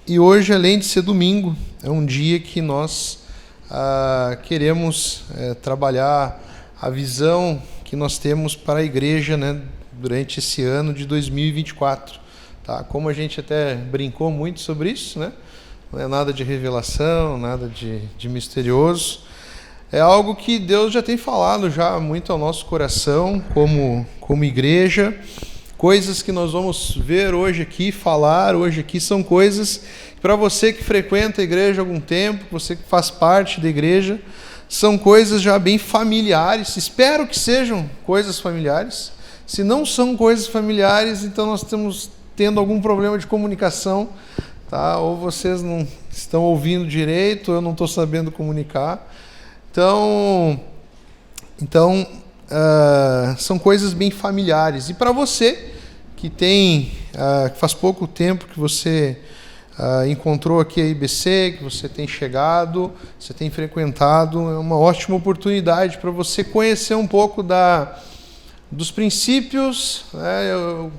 E hoje, além de ser domingo, é um dia que nós queremos trabalhar a visão que nós temos para a igreja, né, durante esse ano de 2024. Tá? Como a gente até brincou muito sobre isso, né? Não é nada de revelação, nada de misterioso. É algo que Deus já tem falado já muito ao nosso coração, como igreja. Coisas que nós vamos ver hoje aqui, falar hoje aqui, são coisas que, para você que frequenta a igreja há algum tempo, você que faz parte da igreja, são coisas já bem familiares. Espero que sejam coisas familiares. Se não são coisas familiares, então nós estamos tendo algum problema de comunicação, tá? Ou vocês não estão ouvindo direito, ou eu não estou sabendo comunicar. Então são coisas bem familiares. E para você que que faz pouco tempo que você encontrou aqui a IBC, que você tem chegado, você tem frequentado, é uma ótima oportunidade para você conhecer um pouco dos princípios, né,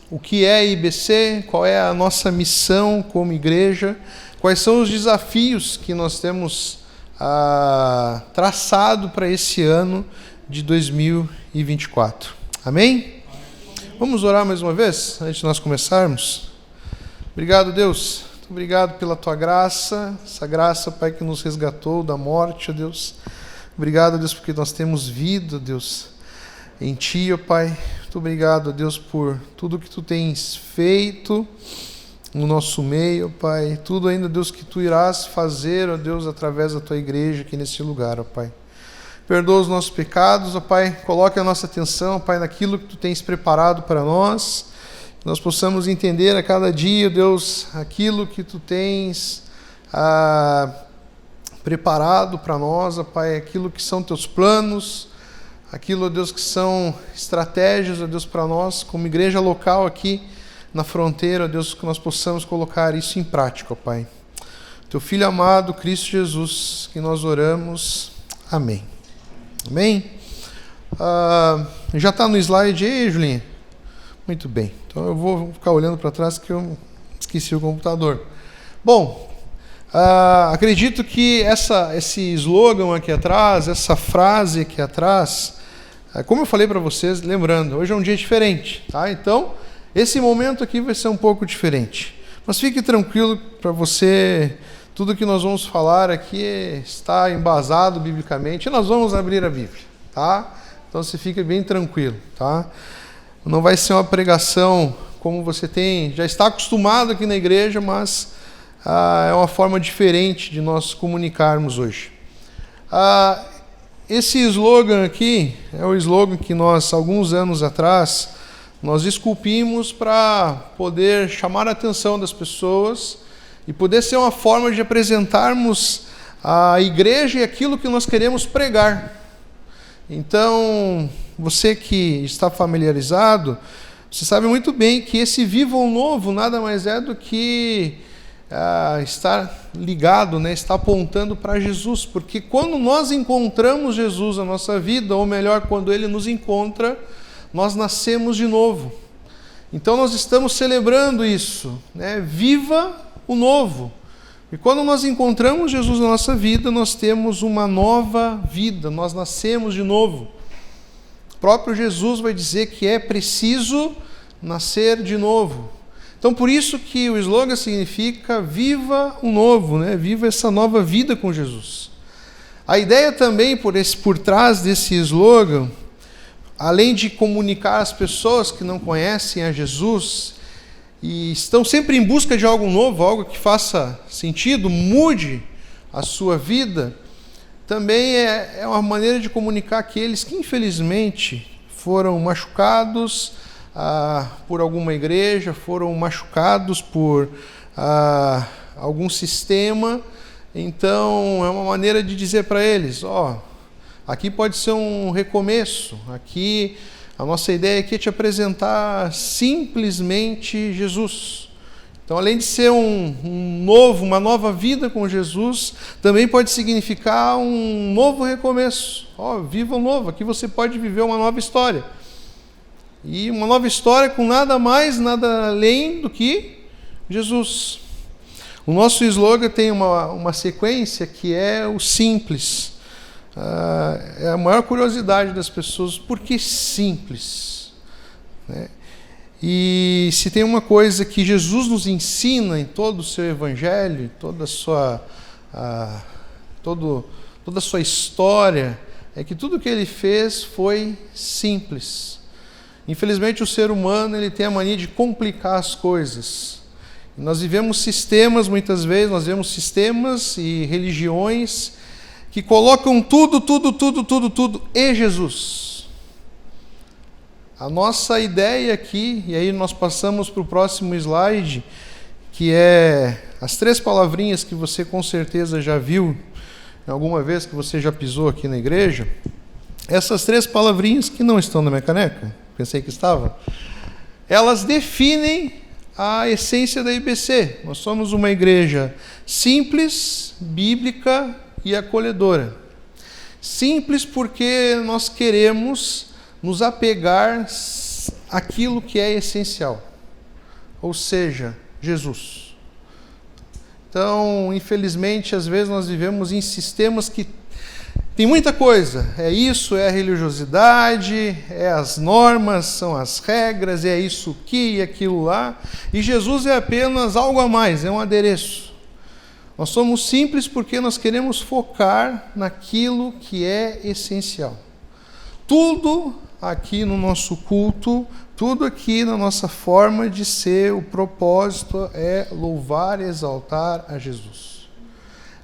o que é a IBC, qual é a nossa missão como igreja, quais são os desafios que nós temos traçado para esse ano de 2024. Amém? Vamos orar mais uma vez, antes de nós começarmos? Obrigado, Deus. Muito obrigado pela Tua graça, essa graça, Pai, que nos resgatou da morte, ó Deus. Obrigado, Deus, porque nós temos vida, Deus, em Ti, ó Pai. Muito obrigado, Deus, por tudo que Tu tens feito no nosso meio, Pai. Tudo ainda, Deus, que Tu irás fazer, ó Deus, através da Tua igreja aqui nesse lugar, ó Pai. Perdoa os nossos pecados, ó Pai. Coloque a nossa atenção, ó Pai, naquilo que Tu tens preparado para nós. Que nós possamos entender a cada dia, ó Deus, aquilo que Tu tens preparado para nós, ó Pai. Aquilo que são Teus planos, aquilo, ó Deus, que são estratégias, ó Deus, para nós, como igreja local aqui na fronteira, ó Deus, que nós possamos colocar isso em prática, ó Pai. Teu Filho amado, Cristo Jesus, que nós oramos. Amém. Amém? Já está no slide aí, Julinha? Muito bem. Então eu vou ficar olhando para trás que eu esqueci o computador. Bom, acredito que esse slogan aqui atrás, essa frase aqui atrás, como eu falei para vocês, lembrando, hoje é um dia diferente, tá? Então, esse momento aqui vai ser um pouco diferente. Mas fique tranquilo, para você, tudo que nós vamos falar aqui está embasado biblicamente, e nós vamos abrir a Bíblia, tá? Então você fica bem tranquilo, tá? Não vai ser uma pregação como você já está acostumado aqui na igreja, mas é uma forma diferente de nós comunicarmos hoje. Esse slogan aqui é o slogan que nós, alguns anos atrás, nós esculpimos para poder chamar a atenção das pessoas e poder ser uma forma de apresentarmos a igreja e aquilo que nós queremos pregar. Então, você que está familiarizado, você sabe muito bem que esse Viva o Novo nada mais é do que estar ligado, né, está apontando para Jesus, porque quando nós encontramos Jesus na nossa vida, ou melhor, quando Ele nos encontra, nós nascemos de novo. Então nós estamos celebrando isso, né? Viva o novo. E quando nós encontramos Jesus na nossa vida, nós temos uma nova vida, nós nascemos de novo. O próprio Jesus vai dizer que é preciso nascer de novo. Então por isso que o slogan significa Viva o Novo, né? Viva essa nova vida com Jesus. A ideia também por trás desse slogan, além de comunicar às pessoas que não conhecem a Jesus e estão sempre em busca de algo novo, algo que faça sentido, mude a sua vida, também é uma maneira de comunicar aqueles que infelizmente foram machucados por alguma igreja, foram machucados por algum sistema. Então é uma maneira de dizer para eles, aqui pode ser um recomeço, aqui a nossa ideia aqui é te apresentar simplesmente Jesus. Então, além de ser uma nova vida com Jesus, também pode significar um novo recomeço. Viva o novo, aqui você pode viver uma nova história. E uma nova história com nada mais, nada além do que Jesus. O nosso slogan tem uma sequência que é o simples. É a maior curiosidade das pessoas, por que simples? Né? E se tem uma coisa que Jesus nos ensina em todo o seu evangelho, toda a sua história, é que tudo que ele fez foi simples. Infelizmente o ser humano ele tem a mania de complicar as coisas. Nós vivemos sistemas, muitas vezes, nós vemos sistemas e religiões que colocam tudo e Jesus. A nossa ideia aqui, e aí nós passamos para o próximo slide, que é as 3 palavrinhas que você com certeza já viu alguma vez que você já pisou aqui na igreja. Essas 3 palavrinhas que não estão na minha caneca, pensei que estava, elas definem a essência da IBC. Nós somos uma igreja simples, bíblica e acolhedora. Simples porque nós queremos nos apegar àquilo que é essencial, ou seja, Jesus. Então, infelizmente, às vezes nós vivemos em sistemas que tem muita coisa. É isso, é a religiosidade, é as normas, são as regras, é isso aqui e aquilo lá. E Jesus é apenas algo a mais, é um adereço. Nós somos simples porque nós queremos focar naquilo que é essencial. Tudo aqui no nosso culto, tudo aqui na nossa forma de ser, o propósito é louvar e exaltar a Jesus.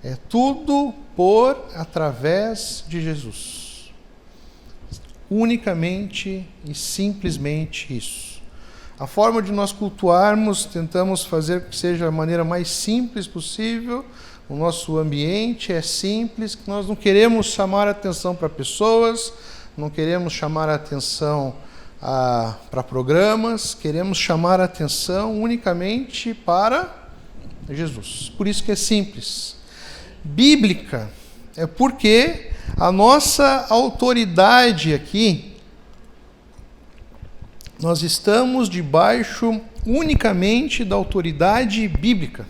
É tudo através de Jesus. Unicamente e simplesmente isso. A forma de nós cultuarmos, tentamos fazer que seja a maneira mais simples possível. O nosso ambiente é simples, que nós não queremos chamar a atenção para pessoas, não queremos chamar a atenção para programas, queremos chamar a atenção unicamente para Jesus. Por isso que é simples. Bíblica é porque a nossa autoridade aqui, nós estamos debaixo unicamente da autoridade bíblica.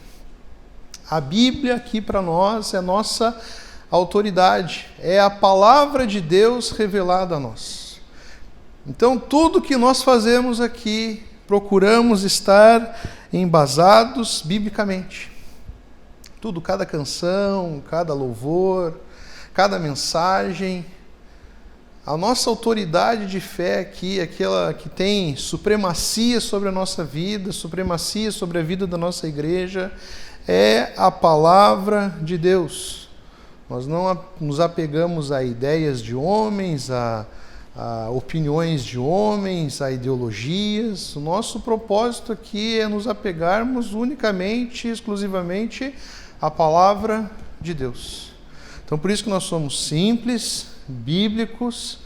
A Bíblia aqui para nós é a nossa autoridade, é a palavra de Deus revelada a nós. Então tudo que nós fazemos aqui, procuramos estar embasados biblicamente. Tudo, cada canção, cada louvor, cada mensagem. A nossa autoridade de fé aqui, aquela que tem supremacia sobre a nossa vida, supremacia sobre a vida da nossa igreja, é a palavra de Deus. Nós não nos apegamos a ideias de homens, a opiniões de homens, a ideologias. O nosso propósito aqui é nos apegarmos unicamente, exclusivamente à palavra de Deus. Então, por isso que nós somos simples, bíblicos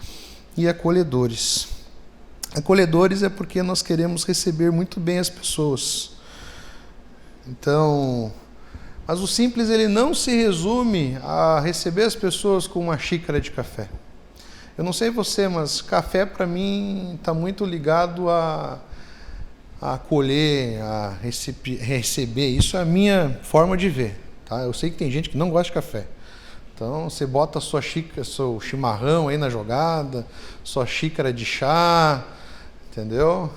e acolhedores. Acolhedores é porque nós queremos receber muito bem as pessoas. Então, mas o simples ele não se resume a receber as pessoas com uma xícara de café. Eu não sei você, mas café para mim está muito ligado a acolher, a receber. Isso é a minha forma de ver. Tá? Eu sei que tem gente que não gosta de café. Então você bota a sua xícara, seu chimarrão aí na jogada, sua xícara de chá, entendeu?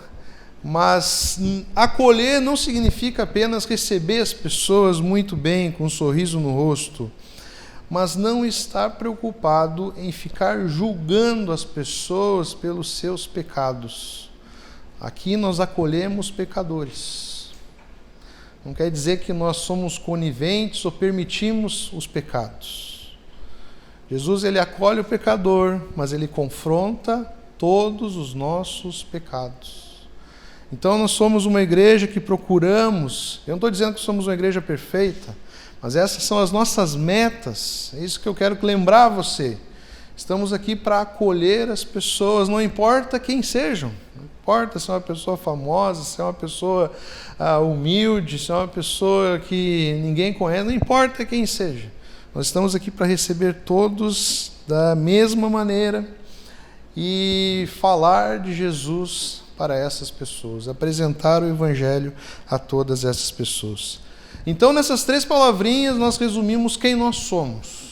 Mas acolher não significa apenas receber as pessoas muito bem, com um sorriso no rosto, mas não estar preocupado em ficar julgando as pessoas pelos seus pecados. Aqui nós acolhemos pecadores. Não quer dizer que nós somos coniventes ou permitimos os pecados. Jesus ele acolhe o pecador, mas ele confronta todos os nossos pecados. Então nós somos uma igreja que procuramos, eu não estou dizendo que somos uma igreja perfeita, mas essas são as nossas metas, é isso que eu quero lembrar você. Estamos aqui para acolher as pessoas, não importa quem sejam, não importa se é uma pessoa famosa, se é uma pessoa humilde, se é uma pessoa que ninguém conhece, não importa quem seja. Nós estamos aqui para receber todos da mesma maneira e falar de Jesus para essas pessoas, apresentar o Evangelho a todas essas pessoas. Então, nessas 3 palavrinhas, nós resumimos quem nós somos.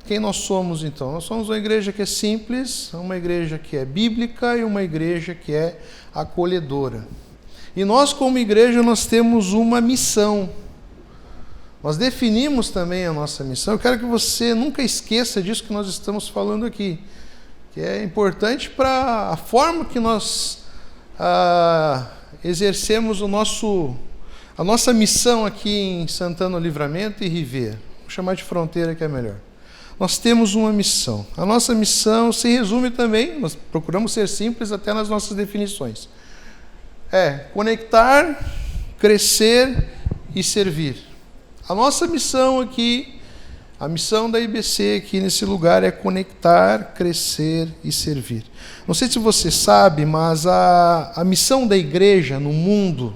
Quem nós somos, então? Nós somos uma igreja que é simples, uma igreja que é bíblica e uma igreja que é acolhedora. E nós, como igreja, nós temos uma missão. Nós definimos também a nossa missão. Eu quero que você nunca esqueça disso que nós estamos falando aqui, que é importante para a forma que nós exercemos a nossa missão aqui em Santana do Livramento e River. Vou chamar de fronteira que é melhor. Nós temos uma missão. A nossa missão se resume também, nós procuramos ser simples até nas nossas definições. É conectar, crescer e servir. A nossa missão aqui, a missão da IBC aqui nesse lugar é conectar, crescer e servir. Não sei se você sabe, mas a missão da igreja no mundo,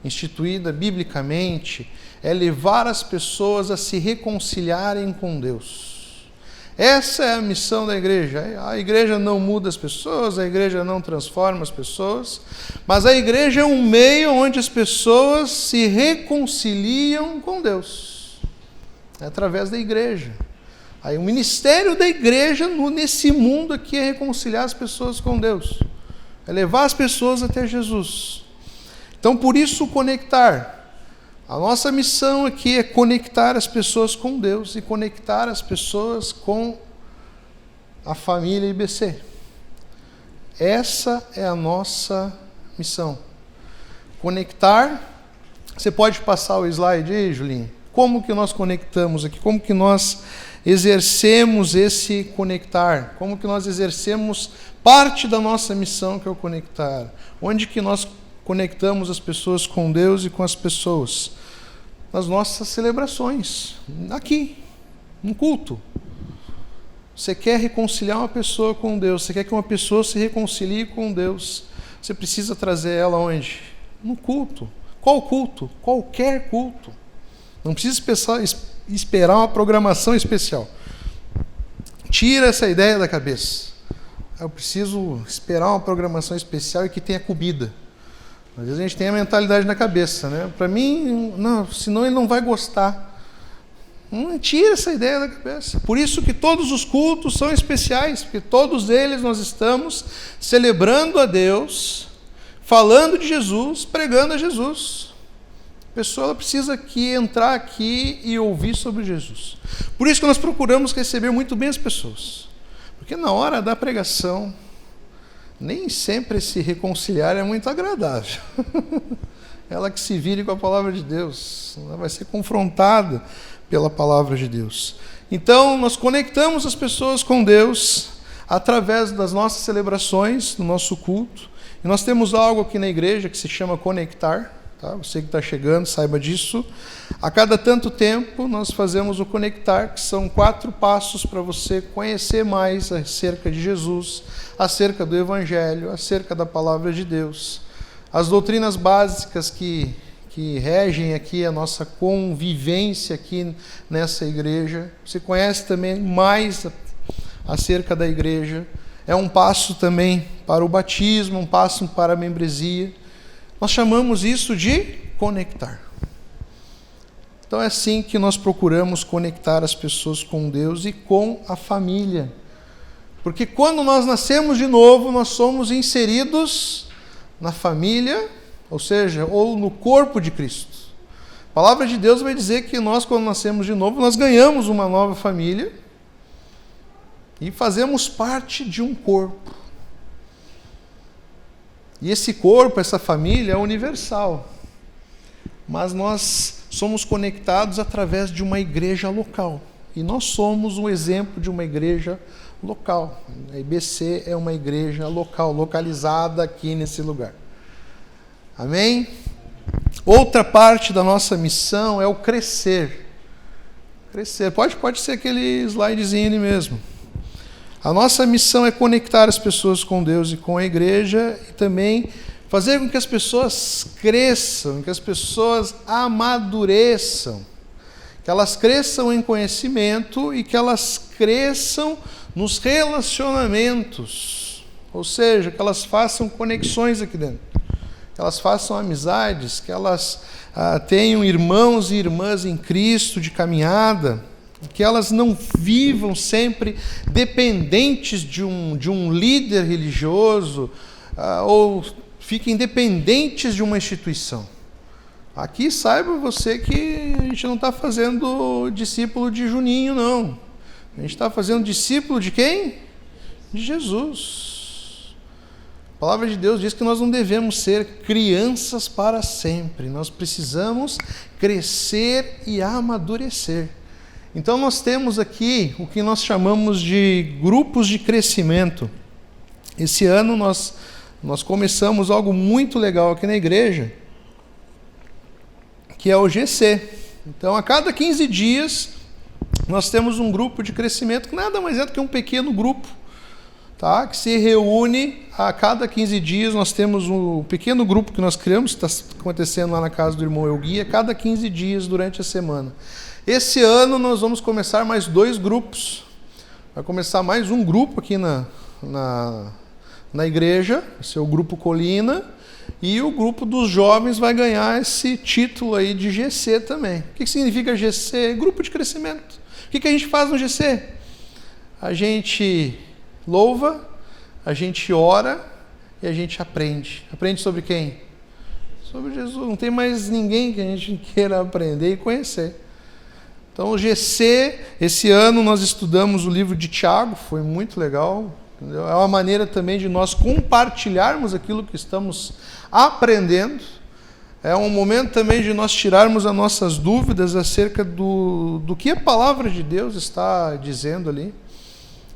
instituída biblicamente, é levar as pessoas a se reconciliarem com Deus. Essa é a missão da igreja. A igreja não muda as pessoas, a igreja não transforma as pessoas, mas a igreja é um meio onde as pessoas se reconciliam com Deus. É através da igreja. Aí o ministério da igreja nesse mundo aqui é reconciliar as pessoas com Deus. É levar as pessoas até Jesus. Então, por isso, conectar. A nossa missão aqui é conectar as pessoas com Deus e conectar as pessoas com a família IBC. Essa é a nossa missão. Conectar. Você pode passar o slide aí, Julinho? Como que nós conectamos aqui? Como que nós exercemos esse conectar? Como que nós exercemos parte da nossa missão, que é o conectar? Onde que nós conectamos as pessoas com Deus e com as pessoas? Nas nossas celebrações, aqui, no culto. Você quer reconciliar uma pessoa com Deus, você quer que uma pessoa se reconcilie com Deus, você precisa trazer ela onde? No culto. Qual culto? Qualquer culto. Não precisa esperar uma programação especial. Tira essa ideia da cabeça. Eu preciso esperar uma programação especial e que tenha comida. Às vezes a gente tem a mentalidade na cabeça, né? Para mim, não, senão ele não vai gostar. Tira essa ideia da cabeça. Por isso que todos os cultos são especiais, porque todos eles nós estamos celebrando a Deus, falando de Jesus, pregando a Jesus. A pessoa ela precisa entrar aqui e ouvir sobre Jesus. Por isso que nós procuramos receber muito bem as pessoas. Porque na hora da pregação, nem sempre se reconciliar é muito agradável. Ela que se vire com a palavra de Deus, ela vai ser confrontada pela palavra de Deus. Então, nós conectamos as pessoas com Deus através das nossas celebrações, do nosso culto. E nós temos algo aqui na igreja que se chama conectar. Tá? Você que está chegando, saiba disso. A cada tanto tempo, nós fazemos o conectar, que são 4 passos para você conhecer mais acerca de Jesus, acerca do Evangelho, acerca da palavra de Deus. As doutrinas básicas que regem aqui a nossa convivência aqui nessa igreja. Você conhece também mais acerca da igreja. É um passo também para o batismo, um passo para a membresia. Nós chamamos isso de conectar. Então é assim que nós procuramos conectar as pessoas com Deus e com a família. Porque quando nós nascemos de novo, nós somos inseridos na família, ou seja, ou no corpo de Cristo. A palavra de Deus vai dizer que nós, quando nascemos de novo, nós ganhamos uma nova família e fazemos parte de um corpo. E esse corpo, essa família é universal. Mas nós somos conectados através de uma igreja local. E nós somos um exemplo de uma igreja local. A IBC é uma igreja local, localizada aqui nesse lugar. Amém? Outra parte da nossa missão é o crescer. Crescer. Pode ser aquele slidezinho ali mesmo. A nossa missão é conectar as pessoas com Deus e com a igreja e também fazer com que as pessoas cresçam, que as pessoas amadureçam, que elas cresçam em conhecimento e que elas cresçam nos relacionamentos. Ou seja, que elas façam conexões aqui dentro, que elas façam amizades, que elas tenham irmãos e irmãs em Cristo de caminhada, que elas não vivam sempre dependentes de um líder religioso, ou fiquem dependentes de uma instituição. Aqui saiba você que a gente não está fazendo discípulo de Juninho, não. A gente está fazendo discípulo de quem? De Jesus. A palavra de Deus diz que nós não devemos ser crianças para sempre. Nós precisamos crescer e amadurecer. Então nós temos aqui o que nós chamamos de grupos de crescimento. Esse ano nós começamos algo muito legal aqui na igreja, que é o GC. Então a cada 15 dias nós temos um grupo de crescimento, que nada mais é do que um pequeno grupo, tá? Que se reúne a cada 15 dias. Nós temos um pequeno grupo que nós criamos, que está acontecendo lá na casa do irmão Elgui, a cada 15 dias durante a semana. Esse ano nós vamos começar mais 2 grupos. Vai começar mais um grupo aqui na igreja, esse é o grupo Colina, e o grupo dos jovens vai ganhar esse título aí de GC também. O que significa GC? Grupo de crescimento. O que a gente faz no GC? A gente louva, a gente ora e a gente aprende. Aprende sobre quem? Sobre Jesus. Não tem mais ninguém que a gente queira aprender e conhecer. Então o GC, esse ano nós estudamos o livro de Tiago, foi muito legal. Entendeu? É uma maneira também de nós compartilharmos aquilo que estamos aprendendo. É um momento também de nós tirarmos as nossas dúvidas acerca do que a palavra de Deus está dizendo ali.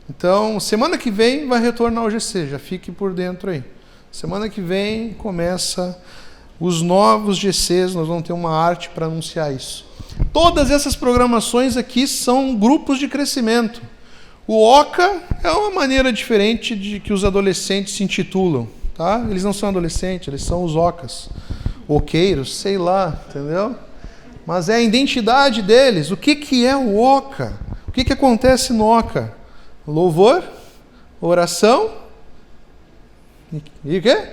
Então, semana que vem vai retornar ao GC, já fique por dentro aí. Semana que vem começa os novos GCs, nós vamos ter uma arte para anunciar isso. Todas essas programações aqui são grupos de crescimento. O OCA é uma maneira diferente de que os adolescentes se intitulam, tá? Eles não são adolescentes, eles são os OCAs, oqueiros, sei lá, entendeu? Mas é a identidade deles. O que é o OCA? O que acontece no OCA? Louvor, oração e o quê?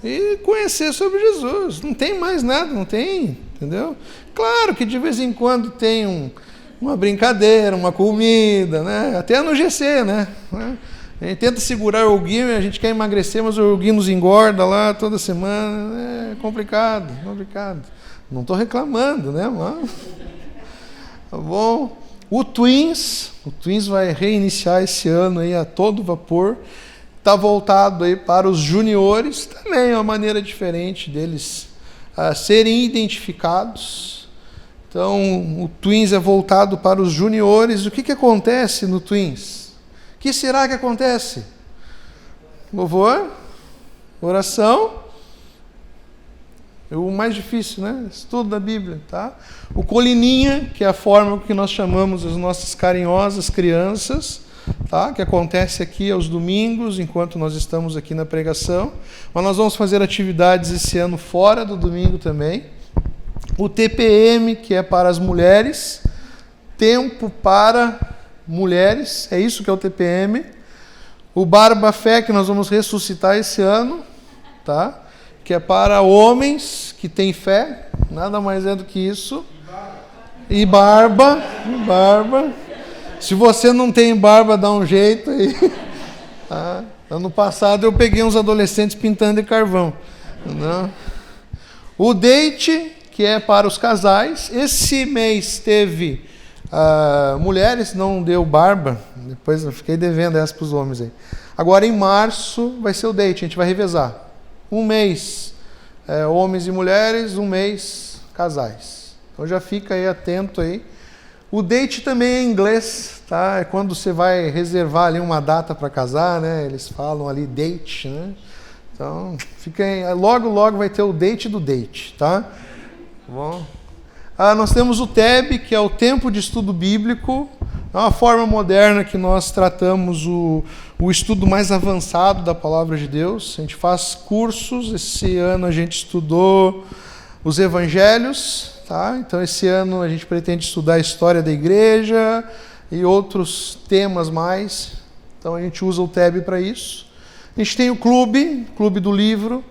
E conhecer sobre Jesus. Não tem mais nada, não tem, entendeu? Claro que de vez em quando tem uma brincadeira, uma comida, né? Até no GC, né? A gente tenta segurar o Gui, a gente quer emagrecer, mas o Gui nos engorda lá toda semana. É complicado. Não estou reclamando, né? Mas... Tá bom. O Twins vai reiniciar esse ano aí a todo vapor. Está voltado aí para os juniores, também é uma maneira diferente deles serem identificados. Então, o Twins é voltado para os juniores. O que acontece no Twins? O que será que acontece? Louvor, oração, o mais difícil, né? Estudo da Bíblia, tá? O Colininha, que é a forma que nós chamamos as nossas carinhosas crianças, tá? Que acontece aqui aos domingos, enquanto nós estamos aqui na pregação. Mas nós vamos fazer atividades esse ano fora do domingo também. O TPM, que é para as mulheres, tempo para mulheres, é isso que é o TPM. O Barba Fé, que nós vamos ressuscitar esse ano, tá? Que é para homens que têm fé, nada mais é do que isso. E barba. Se você não tem barba, dá um jeito aí. Tá? Ano passado eu peguei uns adolescentes pintando de carvão. Não? O date, que é para os casais. Esse mês teve mulheres, não deu barba. Depois eu fiquei devendo essa para os homens aí. Agora em março vai ser o date, a gente vai revezar. Um mês homens e mulheres, um mês casais. Então já fica aí atento aí. O date também é em inglês, tá? É quando você vai reservar ali uma data para casar, né? Eles falam ali date, né? Então, fica aí, logo vai ter o date do date, tá? Bom. Nós temos o TEB, que é o Tempo de Estudo Bíblico. É uma forma moderna que nós tratamos o estudo mais avançado da Palavra de Deus. A gente faz cursos. Esse ano a gente estudou os Evangelhos, tá? Então esse ano a gente pretende estudar a história da igreja e outros temas mais. Então a gente usa o Tab para isso. A gente tem o clube do livro.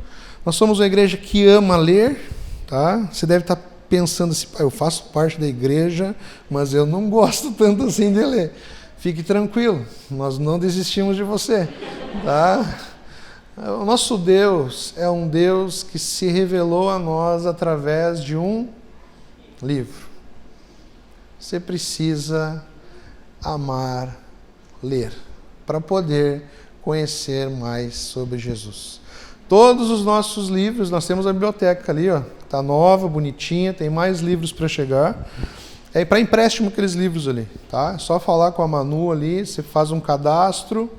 Nós somos uma igreja que ama ler, tá? Você deve estar pensando assim, eu faço parte da igreja, mas eu não gosto tanto assim de ler. Fique tranquilo, nós não desistimos de você, tá? O nosso Deus é um Deus que se revelou a nós através de um livro. Você precisa amar ler para poder conhecer mais sobre Jesus. Todos os nossos livros, nós temos a biblioteca ali, ó, tá nova, bonitinha, tem mais livros para chegar. É para empréstimo aqueles livros ali, tá? É só falar com a Manu ali, você faz um cadastro.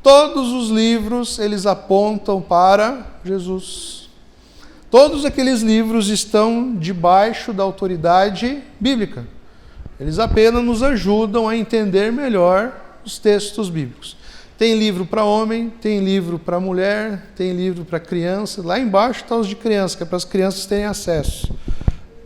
Todos os livros, eles apontam para Jesus. Todos aqueles livros estão debaixo da autoridade bíblica. Eles apenas nos ajudam a entender melhor os textos bíblicos. Tem livro para homem, tem livro para mulher, tem livro para criança. Lá embaixo está os de criança, que é para as crianças terem acesso.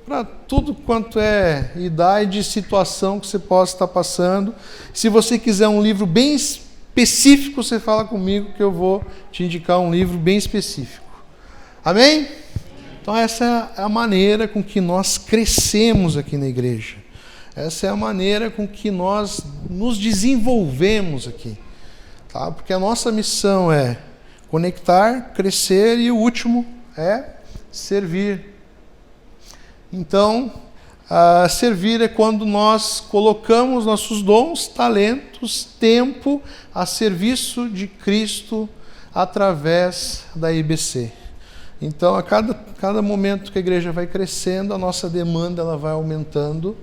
Para tudo quanto é idade e situação que você possa estar passando. Se você quiser um livro bem específico, você fala comigo que eu vou te indicar um livro bem específico. Amém? Então essa é a maneira com que nós crescemos aqui na igreja. Essa é a maneira com que nós nos desenvolvemos aqui. Tá? Porque a nossa missão é conectar, crescer e o último é servir. Então, servir é quando nós colocamos nossos dons, talentos, tempo a serviço de Cristo através da IBC. Então, a cada momento que a igreja vai crescendo, a nossa demanda ela vai aumentando.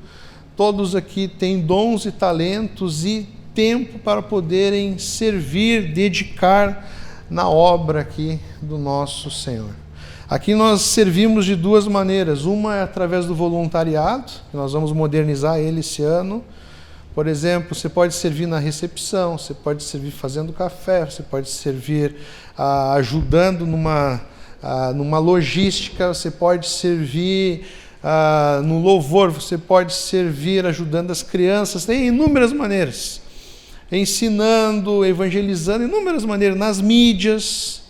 Todos aqui têm dons e talentos e tempo para poderem servir, dedicar na obra aqui do nosso Senhor. Aqui nós servimos de duas maneiras. Uma é através do voluntariado, que nós vamos modernizar ele esse ano. Por exemplo, você pode servir na recepção, você pode servir fazendo café, você pode servir ajudando numa logística, você pode servir no louvor, você pode servir ajudando as crianças. Tem inúmeras maneiras. Ensinando, evangelizando, inúmeras maneiras, nas mídias,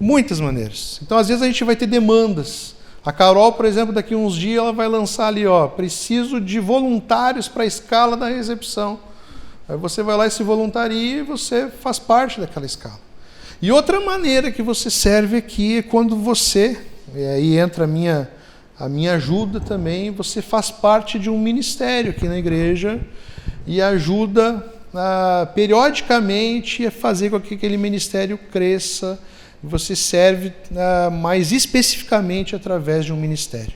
muitas maneiras. Então, às vezes, a gente vai ter demandas. A Carol, por exemplo, daqui a uns dias, ela vai lançar ali, ó, preciso de voluntários para a escala da recepção. Aí você vai lá e se voluntaria e você faz parte daquela escala. E outra maneira que você serve aqui é quando você, e aí entra a minha ajuda também, você faz parte de um ministério aqui na igreja e ajuda periodicamente a fazer com que aquele ministério cresça. Você serve mais especificamente através de um ministério.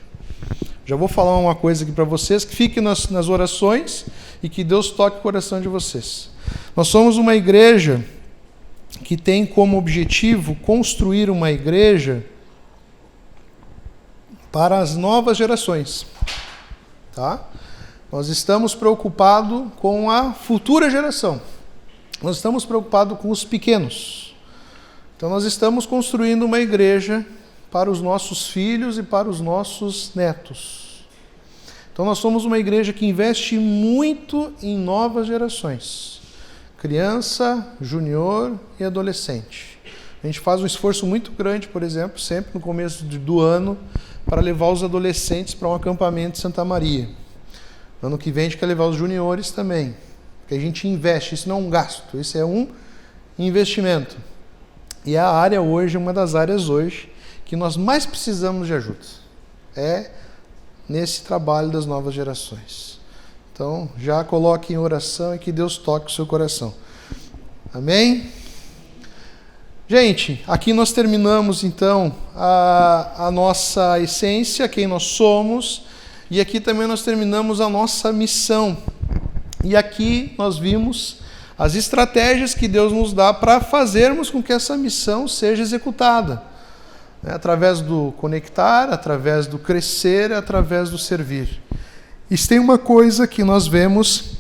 Já vou falar uma coisa aqui para vocês, que fique nas orações e que Deus toque o coração de vocês. Nós somos uma igreja que tem como objetivo construir uma igreja para as novas gerações. Tá? Nós estamos preocupados com a futura geração. Nós estamos preocupados com os pequenos. Então nós estamos construindo uma igreja para os nossos filhos e para os nossos netos. Então nós somos uma igreja que investe muito em novas gerações. Criança, junior e adolescente. A gente faz um esforço muito grande, por exemplo, sempre no começo do ano, para levar os adolescentes para um acampamento em Santa Maria. Ano que vem a gente quer levar os juniores também, porque a gente investe, isso não é um gasto, isso é um investimento. E a área hoje, uma das áreas hoje, que nós mais precisamos de ajuda, é nesse trabalho das novas gerações. Então, já coloque em oração e que Deus toque o seu coração. Amém? Gente, aqui nós terminamos então a nossa essência, quem nós somos, e aqui também nós terminamos a nossa missão. E aqui nós vimos as estratégias que Deus nos dá para fazermos com que essa missão seja executada. Através do conectar, através do crescer, através do servir. E tem uma coisa que nós vemos,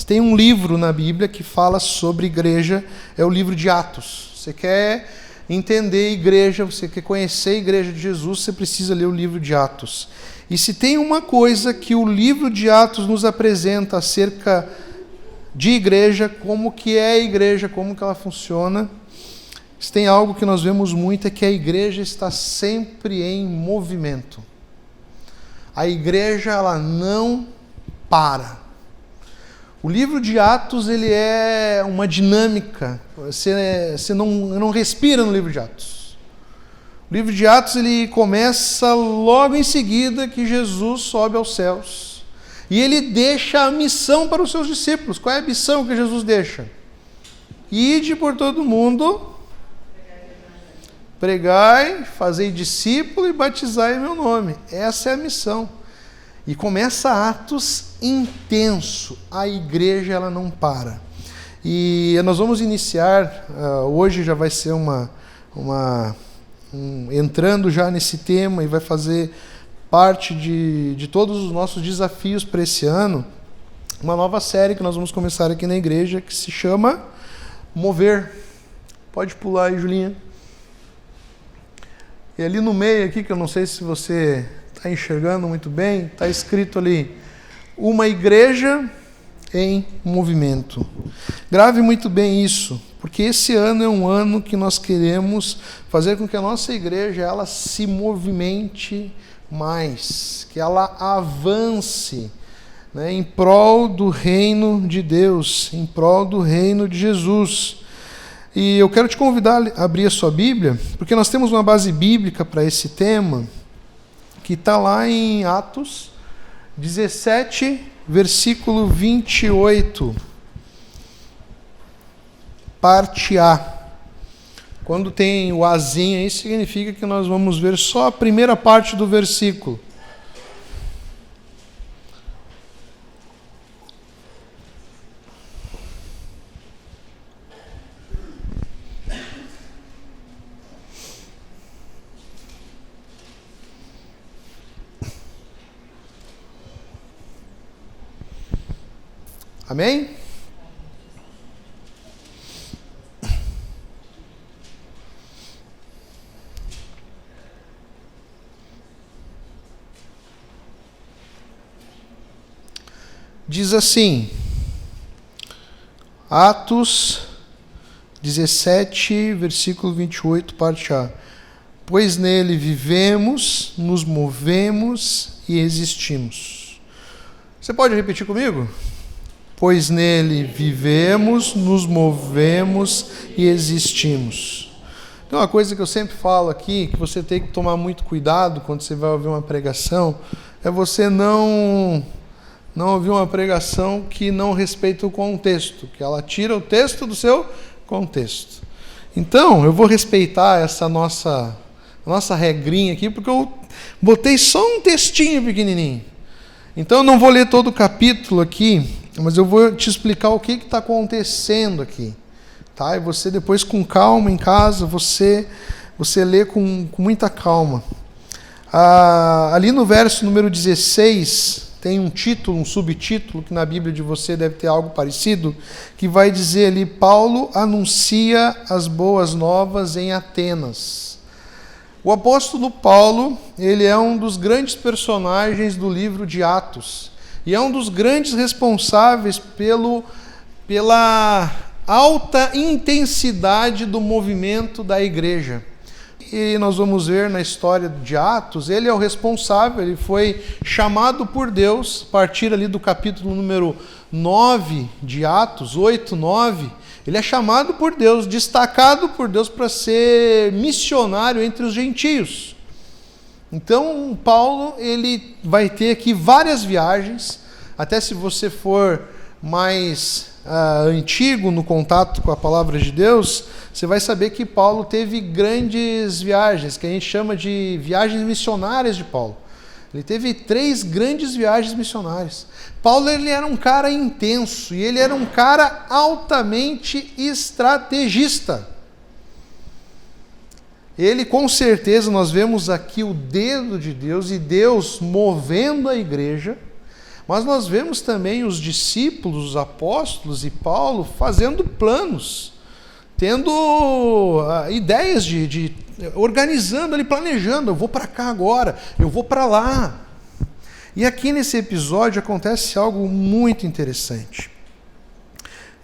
tem um livro na Bíblia que fala sobre igreja, é o livro de Atos. Você quer entender a igreja, você quer conhecer a igreja de Jesus, você precisa ler o livro de Atos. E se tem uma coisa que o livro de Atos nos apresenta acerca de igreja, como que é a igreja, como que ela funciona. Se tem algo que nós vemos muito é que a igreja está sempre em movimento. A igreja, ela não para. O livro de Atos, ele é uma dinâmica. Você não respira no livro de Atos. O livro de Atos, ele começa logo em seguida que Jesus sobe aos céus. E ele deixa a missão para os seus discípulos. Qual é a missão que Jesus deixa? Ide por todo mundo, pregai, fazei discípulo e batizai em meu nome. Essa é a missão. E começa Atos intenso. A igreja, ela não para. E nós vamos iniciar, hoje já vai ser entrando já nesse tema e vai fazer parte de todos os nossos desafios para esse ano, uma nova série que nós vamos começar aqui na igreja, que se chama Mover. Pode pular aí, Julinha. E ali no meio aqui, que eu não sei se você está enxergando muito bem, está escrito ali, uma igreja em movimento. Grave muito bem isso, porque esse ano é um ano que nós queremos fazer com que a nossa igreja ela se movimente mais, que ela avance, né, em prol do reino de Deus, em prol do reino de Jesus. E eu quero te convidar a abrir a sua Bíblia, porque nós temos uma base bíblica para esse tema, que está lá em Atos 17, versículo 28, parte A. Quando tem o azinho aí, significa que nós vamos ver só a primeira parte do versículo. Amém? Diz assim, Atos 17, versículo 28, parte A. Pois nele vivemos, nos movemos e existimos. Você pode repetir comigo? Pois nele vivemos, nos movemos e existimos. Tem uma coisa que eu sempre falo aqui, que você tem que tomar muito cuidado quando você vai ouvir uma pregação, é você não ouvir uma pregação que não respeita o contexto, que ela tira o texto do seu contexto. Então, eu vou respeitar essa nossa regrinha aqui, porque eu botei só um textinho pequenininho. Então, eu não vou ler todo o capítulo aqui, mas eu vou te explicar o que está acontecendo aqui. Tá? E você depois, com calma em casa, você lê com muita calma. Ali no verso número 16, tem um título, um subtítulo, que na Bíblia de você deve ter algo parecido, que vai dizer ali, Paulo anuncia as boas novas em Atenas. O apóstolo Paulo, ele é um dos grandes personagens do livro de Atos, e é um dos grandes responsáveis pela alta intensidade do movimento da igreja. E nós vamos ver na história de Atos, ele é o responsável, ele foi chamado por Deus, a partir ali do capítulo número 9 de Atos, 8, 9, ele é chamado por Deus, destacado por Deus para ser missionário entre os gentios. Então, Paulo, ele vai ter aqui várias viagens, até se você for mais antigo no contato com a palavra de Deus, você vai saber que Paulo teve grandes viagens, que a gente chama de viagens missionárias de Paulo. Ele teve 3 grandes viagens missionárias. Paulo, ele era um cara intenso e ele era um cara altamente estrategista. Ele, com certeza, nós vemos aqui o dedo de Deus e Deus movendo a igreja, mas nós vemos também os discípulos, os apóstolos e Paulo fazendo planos, tendo ideias organizando ali, planejando, eu vou para cá agora, eu vou para lá. E aqui nesse episódio acontece algo muito interessante.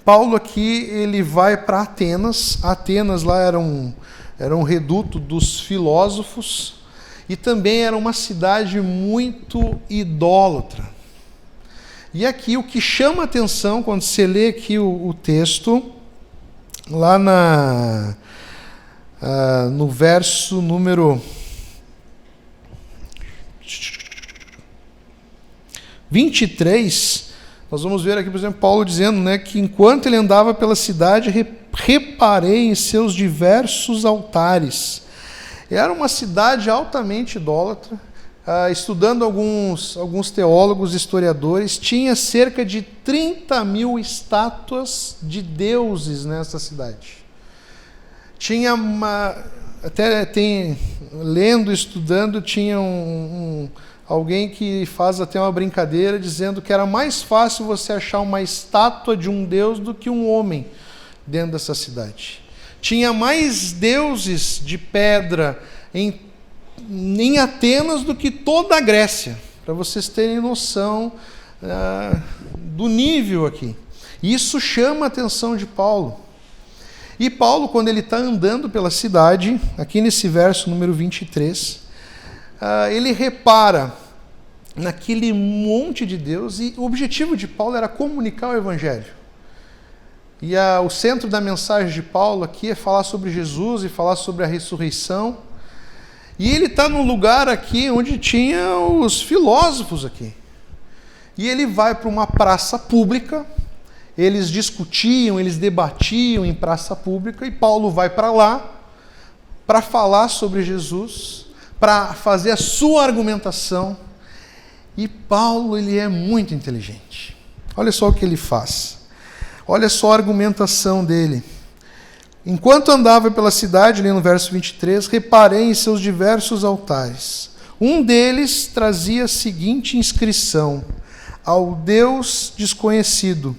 Paulo aqui ele vai para Atenas. Atenas lá era um reduto dos filósofos e também era uma cidade muito idólatra. E aqui o que chama a atenção quando você lê aqui o texto, lá no verso número 23, nós vamos ver aqui, por exemplo, Paulo dizendo, né, que enquanto ele andava pela cidade, reparei em seus diversos altares. Era uma cidade altamente idólatra. Estudando alguns teólogos, historiadores, tinha cerca de 30 mil estátuas de deuses nessa cidade. Tinha lendo, estudando, tinha alguém que faz até uma brincadeira dizendo que era mais fácil você achar uma estátua de um deus do que um homem dentro dessa cidade. Tinha mais deuses de pedra em Atenas do que toda a Grécia, para vocês terem noção do nível aqui. Isso chama a atenção de Paulo. E Paulo, quando ele está andando pela cidade, aqui nesse verso número 23, ele repara naquele monte de Deus, e o objetivo de Paulo era comunicar o Evangelho. E o centro da mensagem de Paulo aqui é falar sobre Jesus e falar sobre a ressurreição. E ele está num lugar aqui onde tinha os filósofos aqui. E ele vai para uma praça pública, eles discutiam, eles debatiam em praça pública, e Paulo vai para lá para falar sobre Jesus, para fazer a sua argumentação. E Paulo, ele é muito inteligente. Olha só o que ele faz. Olha só a argumentação dele. Enquanto andava pela cidade, ali no verso 23, reparei em seus diversos altares. Um deles trazia a seguinte inscrição: ao Deus desconhecido.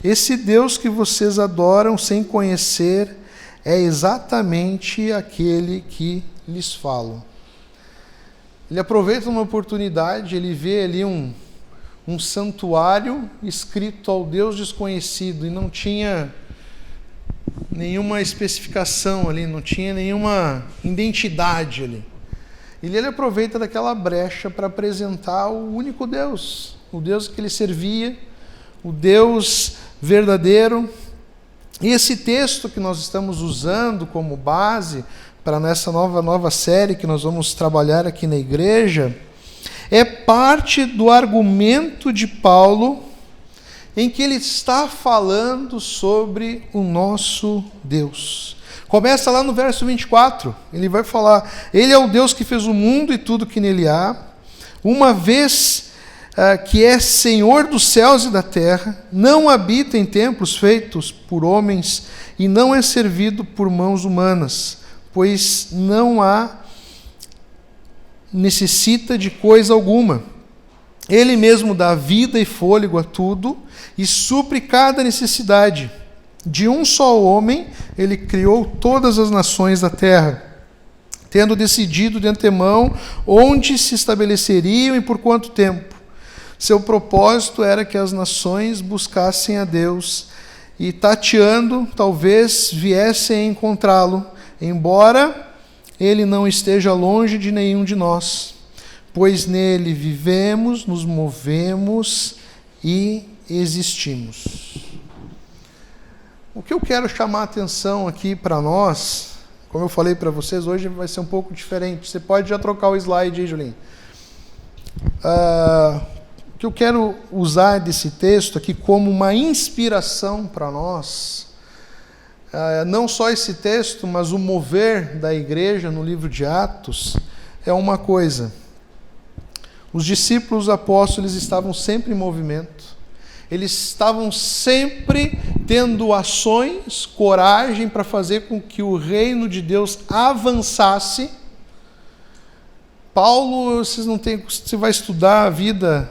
Esse Deus que vocês adoram sem conhecer é exatamente aquele que lhes falo. Ele aproveita uma oportunidade, ele vê ali um santuário escrito ao Deus desconhecido, e não tinha nenhuma especificação ali, não tinha nenhuma identidade ali. E ele aproveita daquela brecha para apresentar o único Deus, o Deus que ele servia, o Deus verdadeiro. E esse texto que nós estamos usando como base para nessa nova série que nós vamos trabalhar aqui na igreja, é parte do argumento de Paulo, em que ele está falando sobre o nosso Deus. Começa lá no verso 24, ele vai falar: ele é o Deus que fez o mundo e tudo que nele há, uma vez que é Senhor dos céus e da terra, não habita em templos feitos por homens e não é servido por mãos humanas, pois não necessita de coisa alguma. Ele mesmo dá vida e fôlego a tudo e supre cada necessidade. De um só homem, ele criou todas as nações da terra, tendo decidido de antemão onde se estabeleceriam e por quanto tempo. Seu propósito era que as nações buscassem a Deus e, tateando, talvez viessem a encontrá-lo, embora ele não esteja longe de nenhum de nós, pois nele vivemos, nos movemos e existimos. O que eu quero chamar a atenção aqui para nós, como eu falei para vocês, hoje vai ser um pouco diferente. Você pode já trocar o slide aí, Julinho. O que eu quero usar desse texto aqui como uma inspiração para nós, não só esse texto, mas o mover da igreja no livro de Atos, é uma coisa. Os discípulos apóstolos estavam sempre em movimento, eles estavam sempre tendo ações, coragem para fazer com que o reino de Deus avançasse. Paulo, você vai estudar a vida,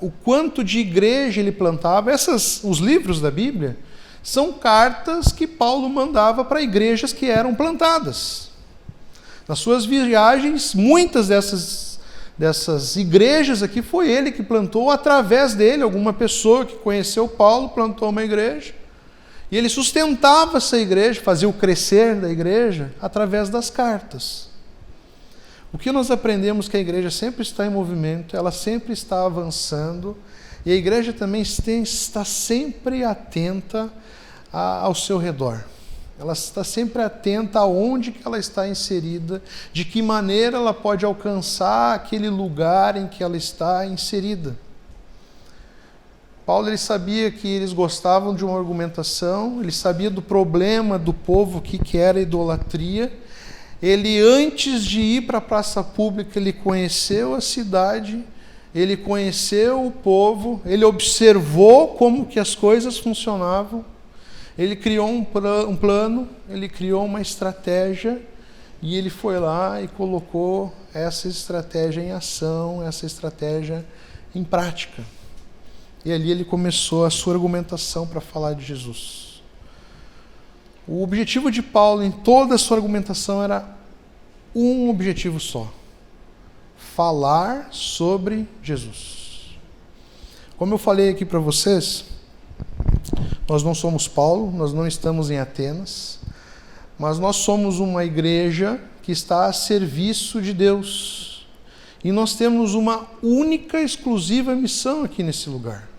o quanto de igreja ele plantava. Os livros da Bíblia são cartas que Paulo mandava para igrejas que eram plantadas. Nas suas viagens, muitas dessas igrejas aqui foi ele que plantou, através dele, alguma pessoa que conheceu Paulo plantou uma igreja. E ele sustentava essa igreja, fazia o crescer da igreja através das cartas. O que nós aprendemos é que a igreja sempre está em movimento, ela sempre está avançando, e a igreja também está sempre atenta ao seu redor. Ela está sempre atenta aonde que ela está inserida, de que maneira ela pode alcançar aquele lugar em que ela está inserida. Paulo ele sabia que eles gostavam de uma argumentação, ele sabia do problema do povo, que era a idolatria. Ele, antes de ir para a praça pública, ele conheceu a cidade, ele conheceu o povo, ele observou como que as coisas funcionavam, ele criou um plano, ele criou uma estratégia, e ele foi lá e colocou essa estratégia em ação, essa estratégia em prática. E ali ele começou a sua argumentação para falar de Jesus. O objetivo de Paulo em toda a sua argumentação era um objetivo só: falar sobre Jesus. Como eu falei aqui para vocês, nós não somos Paulo, nós não estamos em Atenas, mas nós somos uma igreja que está a serviço de Deus. E nós temos uma única, exclusiva missão aqui nesse lugar.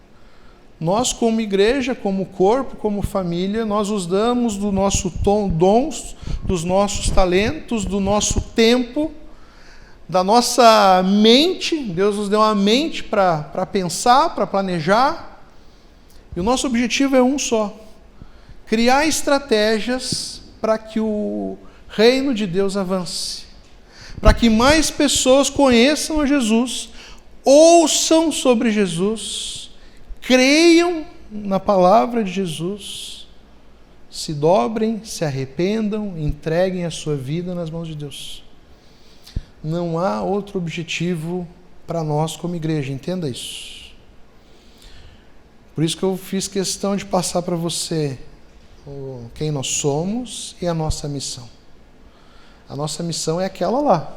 Nós, como igreja, como corpo, como família, nós nos damos do nosso dons, dos nossos talentos, do nosso tempo, da nossa mente. Deus nos deu uma mente para pensar, para planejar. E o nosso objetivo é um só: criar estratégias para que o reino de Deus avance, para que mais pessoas conheçam a Jesus, ouçam sobre Jesus, creiam na palavra de Jesus, se dobrem, se arrependam, entreguem a sua vida nas mãos de Deus. Não há outro objetivo para nós como igreja, entenda isso. Por isso que eu fiz questão de passar para você quem nós somos e a nossa missão. A nossa missão é aquela lá.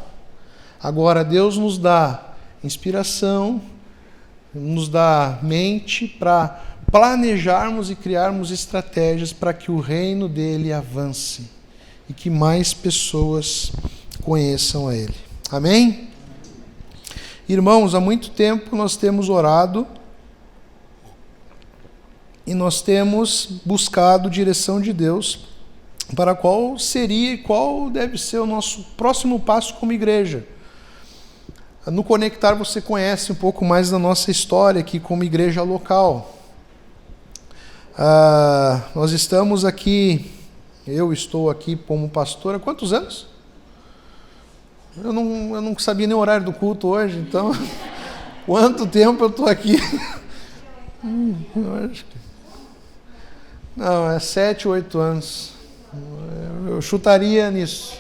Agora, Deus nos dá inspiração, nos dá mente para planejarmos e criarmos estratégias para que o reino dele avance e que mais pessoas conheçam a ele. Amém? Irmãos, há muito tempo nós temos orado e nós temos buscado direção de Deus para qual seria e qual deve ser o nosso próximo passo como igreja. No Conectar você conhece um pouco mais da nossa história aqui como igreja local. Nós estamos aqui, eu estou aqui como pastor há quantos anos? Eu não sabia nem o horário do culto hoje, então quanto tempo eu estou aqui? Eu acho que... Não, é 7, 8 anos. Eu chutaria nisso.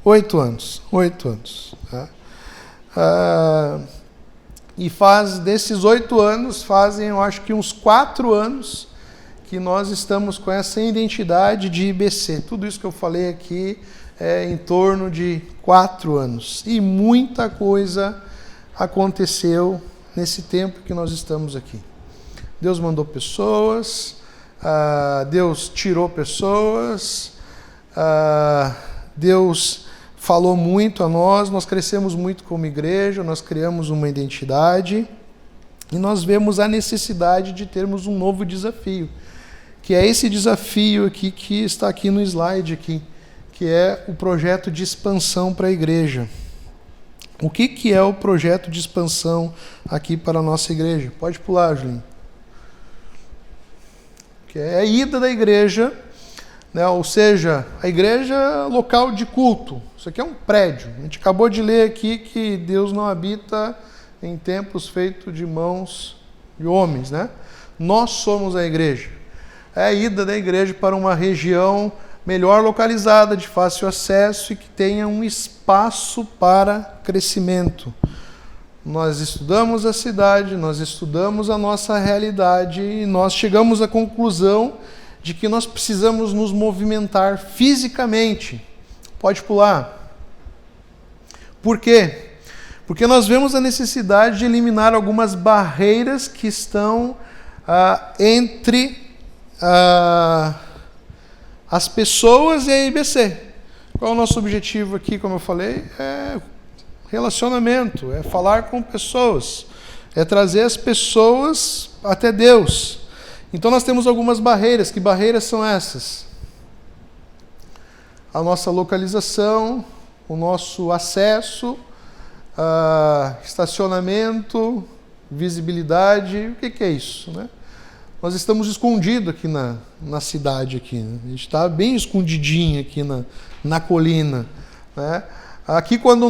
8 anos. 8 anos. E desses 8 anos, fazem, eu acho que uns 4 anos que nós estamos com essa identidade de IBC. Tudo isso que eu falei aqui é em torno de 4 anos. E muita coisa aconteceu nesse tempo que nós estamos aqui. Deus mandou pessoas, Deus tirou pessoas, Deus falou muito a nós crescemos muito como igreja, nós criamos uma identidade e nós vemos a necessidade de termos um novo desafio, que é esse desafio aqui que está aqui no slide, aqui, que é o projeto de expansão para a igreja. O que é o projeto de expansão aqui para a nossa igreja? Pode pular, Julinho. Que é a ida da igreja, né? Ou seja, a igreja local de culto. Isso aqui é um prédio. A gente acabou de ler aqui que Deus não habita em templos feitos de mãos de homens, né? Nós somos a igreja. É a ida da igreja para uma região melhor localizada, de fácil acesso e que tenha um espaço para crescimento. Nós estudamos a cidade, nós estudamos a nossa realidade e nós chegamos à conclusão de que nós precisamos nos movimentar fisicamente. Pode pular. Por quê? Porque nós vemos a necessidade de eliminar algumas barreiras que estão entre as pessoas e a IBC. Qual é o nosso objetivo aqui, como eu falei? É relacionamento, é falar com pessoas, é trazer as pessoas até Deus. Então nós temos algumas barreiras. Que barreiras são essas? A nossa localização, o nosso acesso, estacionamento, visibilidade. O que é isso, né? Nós estamos escondidos aqui na cidade, aqui, né? A gente está bem escondidinho aqui na colina, né? Aqui, quando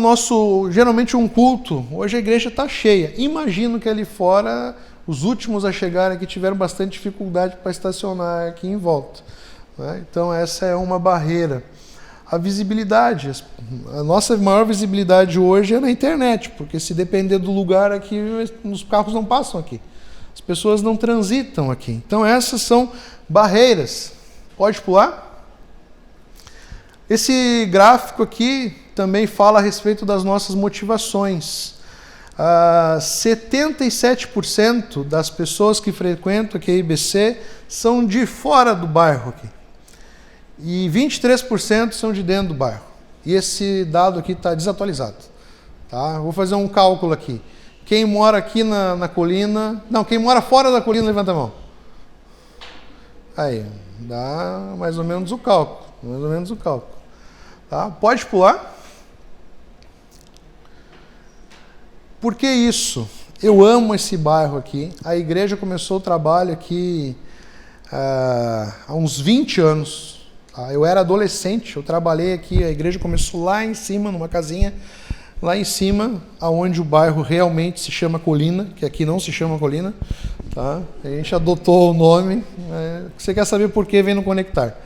geralmente um culto, hoje a igreja está cheia. Imagino que ali fora, os últimos a chegarem aqui tiveram bastante dificuldade para estacionar aqui em volta, né? Então essa é uma barreira. A visibilidade. A nossa maior visibilidade hoje é na internet, porque se depender do lugar aqui, os carros não passam aqui. As pessoas não transitam aqui. Então essas são barreiras. Pode pular? Esse gráfico aqui também fala a respeito das nossas motivações. 77% das pessoas que frequentam aqui a IBC são de fora do bairro aqui. E 23% são de dentro do bairro. E esse dado aqui está desatualizado. Tá? Vou fazer um cálculo aqui. Quem mora aqui na colina... Não, quem mora fora da colina, levanta a mão. Aí, dá mais ou menos o cálculo. Mais ou menos o cálculo. Tá? Pode pular. Por que isso? Eu amo esse bairro aqui. A igreja começou o trabalho aqui há uns 20 anos. Eu era adolescente, eu trabalhei aqui, a igreja começou lá em cima, numa casinha, lá em cima, aonde o bairro realmente se chama Colina, que aqui não se chama Colina, tá? A gente adotou o nome, você quer saber por que, vem no Conectar.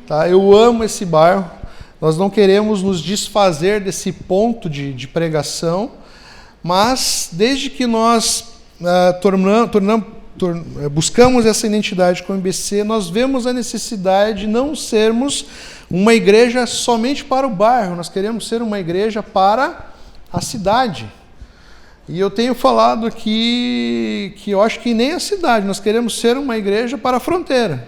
Tá? Eu amo esse bairro, nós não queremos nos desfazer desse ponto de pregação, mas desde que nós buscamos essa identidade com o IBC, nós vemos a necessidade de não sermos uma igreja somente para o bairro, nós queremos ser uma igreja para a cidade. E eu tenho falado aqui que eu acho que nem a cidade, nós queremos ser uma igreja para a fronteira,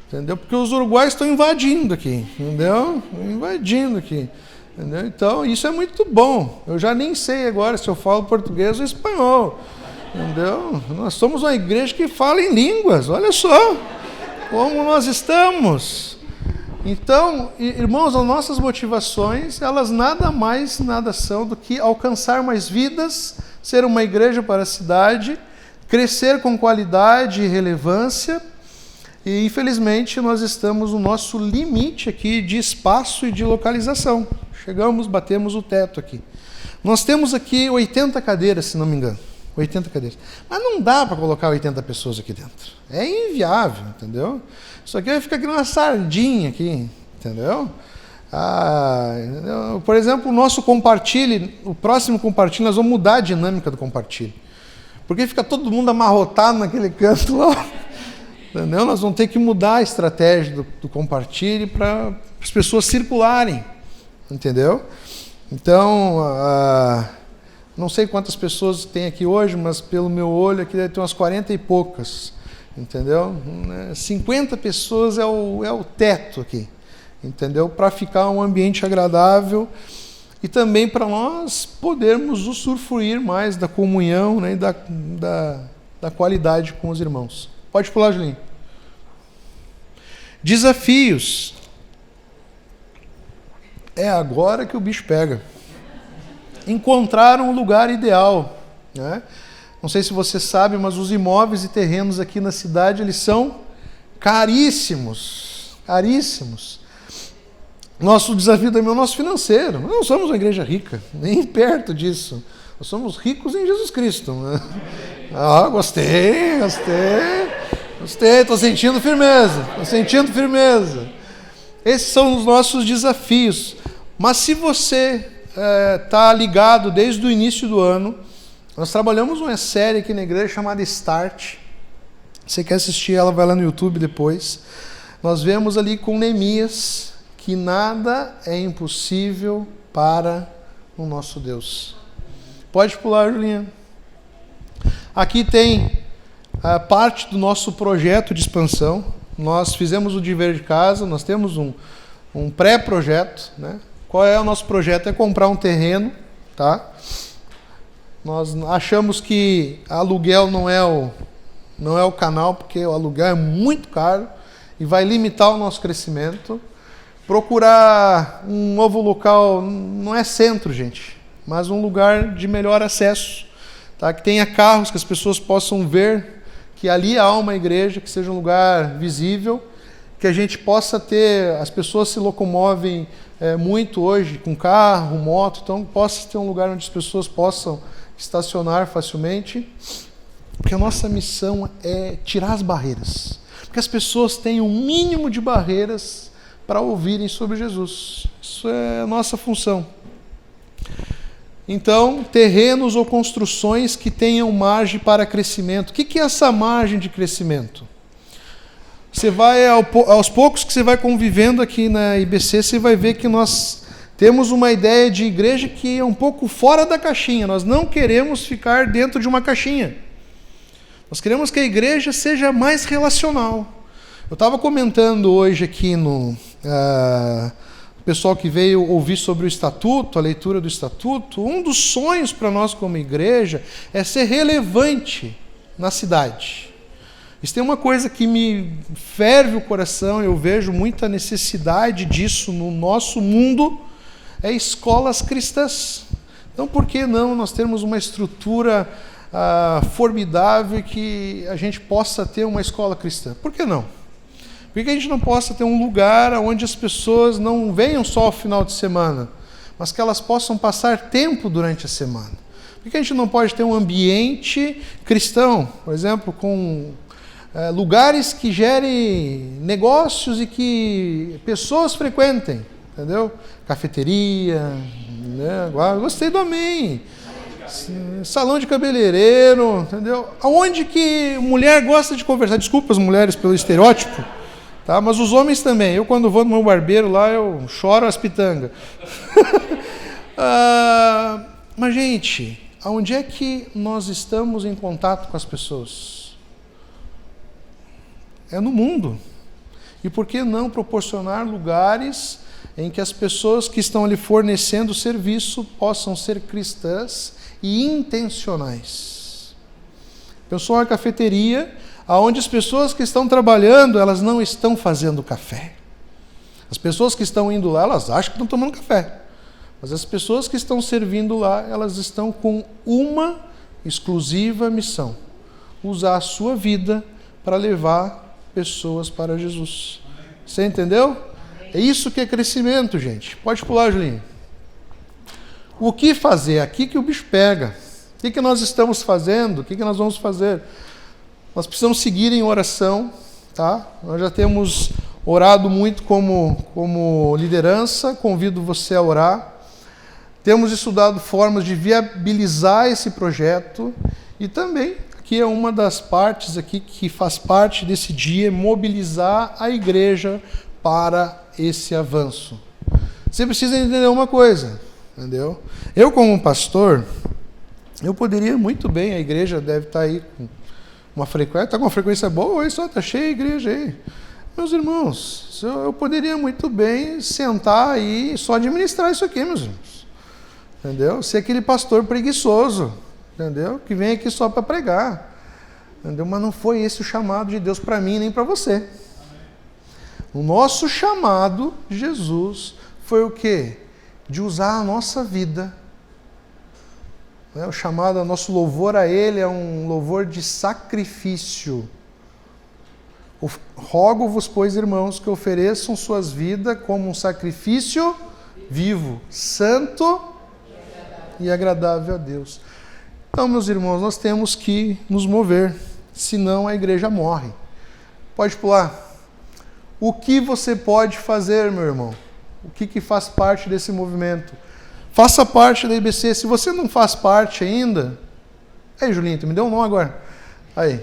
entendeu? Porque os uruguaios estão invadindo aqui, entendeu? Invadindo aqui, entendeu? Então isso é muito bom. Eu já nem sei agora se eu falo português ou espanhol. Entendeu? Nós somos uma igreja que fala em línguas, olha só como nós estamos. Então, irmãos, as nossas motivações, elas nada mais, nada são do que alcançar mais vidas, ser uma igreja para a cidade, crescer com qualidade e relevância. E, infelizmente, nós estamos no nosso limite aqui de espaço e de localização. Batemos o teto aqui. Nós temos aqui 80 cadeiras, se não me engano. 80 cadeiras. Mas não dá para colocar 80 pessoas aqui dentro. É inviável, entendeu? Isso aqui vai ficar aqui numa sardinha aqui, entendeu? Por exemplo, o nosso compartilhe, o próximo compartilhe, nós vamos mudar a dinâmica do compartilhe. Porque fica todo mundo amarrotado naquele canto lá. Entendeu? Nós vamos ter que mudar a estratégia do compartilhe para as pessoas circularem. Entendeu? Então, não sei quantas pessoas tem aqui hoje, mas pelo meu olho aqui deve ter umas 40 e poucas, entendeu? 50 pessoas é o teto aqui, entendeu? Para ficar um ambiente agradável e também para nós podermos usufruir mais da comunhão, né, e da qualidade com os irmãos. Pode pular, Julinho. Desafios. É agora que o bicho pega. Encontrar um lugar ideal, né? Não sei se você sabe, mas os imóveis e terrenos aqui na cidade, eles são caríssimos, caríssimos. Nosso desafio também é o nosso financeiro. Nós não somos uma igreja rica, nem perto disso. Nós somos ricos em Jesus Cristo, né? Gostei, estou sentindo firmeza, Esses são os nossos desafios. Mas se você está ligado desde o início do ano, nós trabalhamos uma série aqui na igreja chamada Start. Você quer assistir ela, vai lá no YouTube depois. Nós vemos ali com Neemias que nada é impossível para o nosso Deus. Pode pular, Julinha. Aqui tem a parte do nosso projeto de expansão. nós fizemos o dever de casa, nós temos um pré-projeto, né? Qual é o nosso projeto? É comprar um terreno, tá? Nós achamos que aluguel não é o canal, porque o aluguel é muito caro e vai limitar o nosso crescimento. Procurar um novo local, não é centro, gente, mas um lugar de melhor acesso, tá? Que tenha carros, que as pessoas possam ver que ali há uma igreja, que seja um lugar visível, que a gente possa ter, as pessoas se locomovem muito hoje com carro, moto, então possa ter um lugar onde as pessoas possam estacionar facilmente, porque a nossa missão é tirar as barreiras, porque as pessoas têm um mínimo de barreiras para ouvirem sobre Jesus. Isso é a nossa função. Então, terrenos ou construções que tenham margem para crescimento. O que é essa margem de crescimento? Você vai, aos poucos que você vai convivendo aqui na IBC, você vai ver que nós temos uma ideia de igreja que é um pouco fora da caixinha. Nós não queremos ficar dentro de uma caixinha. Nós queremos que a igreja seja mais relacional. Eu estava comentando hoje aqui no pessoal que veio ouvir sobre o Estatuto, a leitura do Estatuto. Um dos sonhos para nós como igreja é ser relevante na cidade. Isso tem uma coisa que me ferve o coração, eu vejo muita necessidade disso no nosso mundo, é escolas cristãs. Então, por que não nós termos uma estrutura formidável que a gente possa ter uma escola cristã? Por que não? Por que a gente não possa ter um lugar onde as pessoas não venham só ao final de semana, mas que elas possam passar tempo durante a semana? Por que a gente não pode ter um ambiente cristão, por exemplo, com lugares que gerem negócios e que pessoas frequentem, entendeu? Cafeteria, né? Agora, gostei do amém. Salão de cabeleireiro, entendeu? Aonde que mulher gosta de conversar? Desculpa as mulheres pelo estereótipo, tá? Mas os homens também. Eu, quando vou no meu barbeiro lá, eu choro as pitangas. Mas, gente, aonde é que nós estamos em contato com as pessoas? É no mundo. E por que não proporcionar lugares em que as pessoas que estão ali fornecendo serviço possam ser cristãs e intencionais? Pensou uma cafeteria onde as pessoas que estão trabalhando, elas não estão fazendo café. As pessoas que estão indo lá, elas acham que estão tomando café. Mas as pessoas que estão servindo lá, elas estão com uma exclusiva missão: usar a sua vida para levar pessoas para Jesus. Você entendeu? É isso que é crescimento, gente. Pode pular, Julinho. O que fazer? Aqui que o bicho pega. O que nós estamos fazendo? O que nós vamos fazer? Nós precisamos seguir em oração, tá? Nós já temos orado muito como liderança, convido você a orar. Temos estudado formas de viabilizar esse projeto e também, aqui é uma das partes aqui que faz parte desse dia, mobilizar a igreja para esse avanço. Você precisa entender uma coisa, entendeu? Eu, como pastor, eu poderia muito bem, a igreja deve estar aí com uma frequência, está com uma frequência boa, hoje só está cheia a igreja aí. Meus irmãos, eu poderia muito bem sentar aí e só administrar isso aqui, meus irmãos. Entendeu? Ser aquele pastor preguiçoso, entendeu? Que vem aqui só para pregar. Entendeu? Mas não foi esse o chamado de Deus para mim nem para você. O nosso chamado de Jesus foi o quê? De usar a nossa vida. O chamado, nosso louvor a Ele é um louvor de sacrifício. Rogo-vos, pois, irmãos, que ofereçam suas vidas como um sacrifício vivo, santo e agradável a Deus. Então, meus irmãos, nós temos que nos mover, senão a igreja morre. Pode pular. O que você pode fazer, meu irmão? O que faz parte desse movimento? Faça parte da IBC. Se você não faz parte ainda... Aí, Julinho, tu me deu um nó agora. Aí.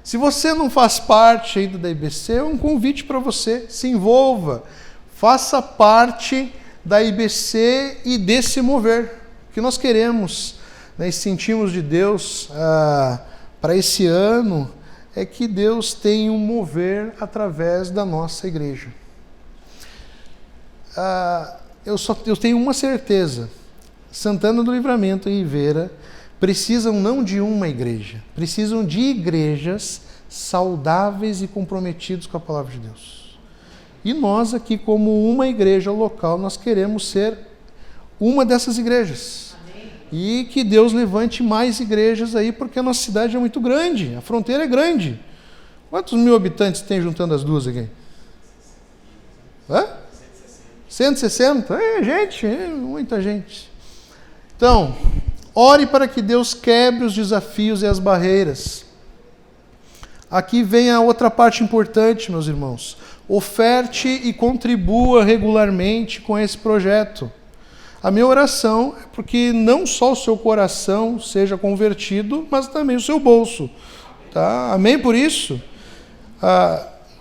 Se você não faz parte ainda da IBC, é um convite para você. Se envolva. Faça parte da IBC e desse mover. O que nós queremos, né, e sentimos de Deus para esse ano é que Deus tem um mover através da nossa igreja. Eu tenho uma certeza: Santana do Livramento e Ribeira precisam não de uma igreja, precisam de igrejas saudáveis e comprometidos com a palavra de Deus. E nós aqui, como uma igreja local, nós queremos ser uma dessas igrejas. Amém. E que Deus levante mais igrejas aí, porque a nossa cidade é muito grande, a fronteira é grande. Quantos mil habitantes tem juntando as duas aqui? 160? Muita gente. Então, ore para que Deus quebre os desafios e as barreiras. Aqui vem a outra parte importante, meus irmãos. Oferte e contribua regularmente com esse projeto. A minha oração é porque não só o seu coração seja convertido, mas também o seu bolso. Tá? Amém por isso?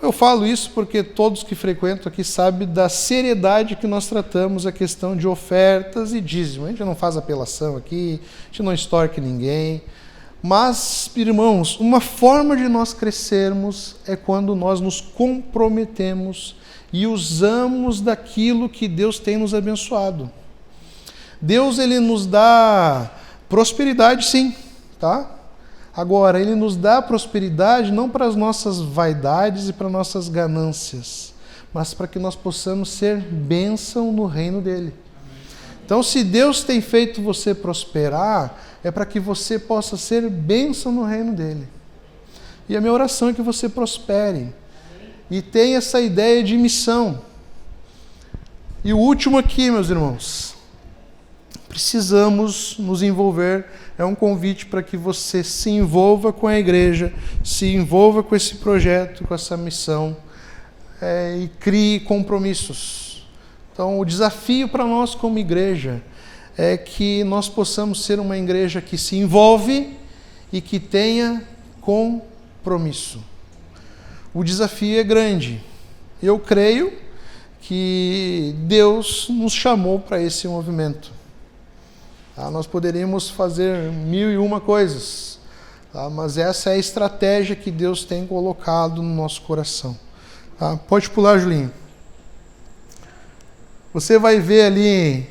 Eu falo isso porque todos que frequentam aqui sabem da seriedade que nós tratamos a questão de ofertas e dízimo. A gente não faz apelação aqui, a gente não extorque ninguém. Mas, irmãos, uma forma de nós crescermos é quando nós nos comprometemos e usamos daquilo que Deus tem nos abençoado. Deus, Ele nos dá prosperidade, sim, tá? Agora, Ele nos dá prosperidade não para as nossas vaidades e para nossas ganâncias, mas para que nós possamos ser bênção no reino dEle. Então, se Deus tem feito você prosperar, é para que você possa ser bênção no reino dEle. E a minha oração é que você prospere e tenha essa ideia de missão. E o último aqui, meus irmãos, precisamos nos envolver. É um convite para que você se envolva com a igreja, se envolva com esse projeto, com essa missão, e crie compromissos. Então, o desafio para nós como igreja é que nós possamos ser uma igreja que se envolve e que tenha compromisso. O desafio é grande. Eu creio que Deus nos chamou para esse movimento. Nós poderíamos fazer 1001 coisas, mas essa é a estratégia que Deus tem colocado no nosso coração. Pode pular, Julinho. Você vai ver ali,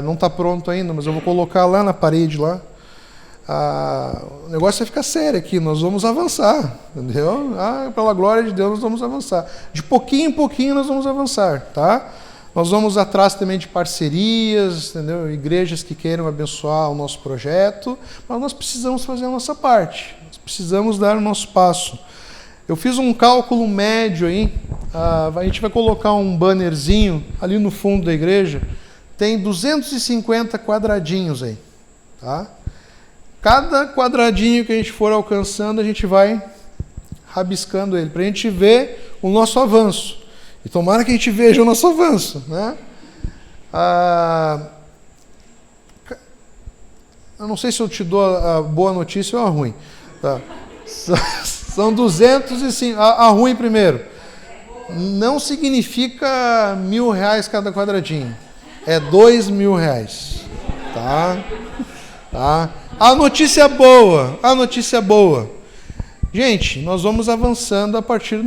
não está pronto ainda, mas eu vou colocar lá na parede lá. O negócio vai ficar sério aqui, nós vamos avançar, entendeu? Pela glória de Deus nós vamos avançar. De pouquinho em pouquinho nós vamos avançar, tá? Nós vamos atrás também de parcerias, entendeu? Igrejas que queiram abençoar o nosso projeto, mas nós precisamos fazer a nossa parte, nós precisamos dar o nosso passo. Eu fiz um cálculo médio aí, a gente vai colocar um bannerzinho ali no fundo da igreja, tem 250 quadradinhos aí, tá? Cada quadradinho que a gente for alcançando, a gente vai rabiscando ele, para a gente ver o nosso avanço. E tomara que a gente veja o nosso avanço, né? Eu não sei se eu te dou a boa notícia ou a ruim. Tá? São 205. A ruim primeiro. Não significa R$1.000 cada quadradinho. É R$2.000. Tá? A notícia boa. Gente, nós vamos avançando a partir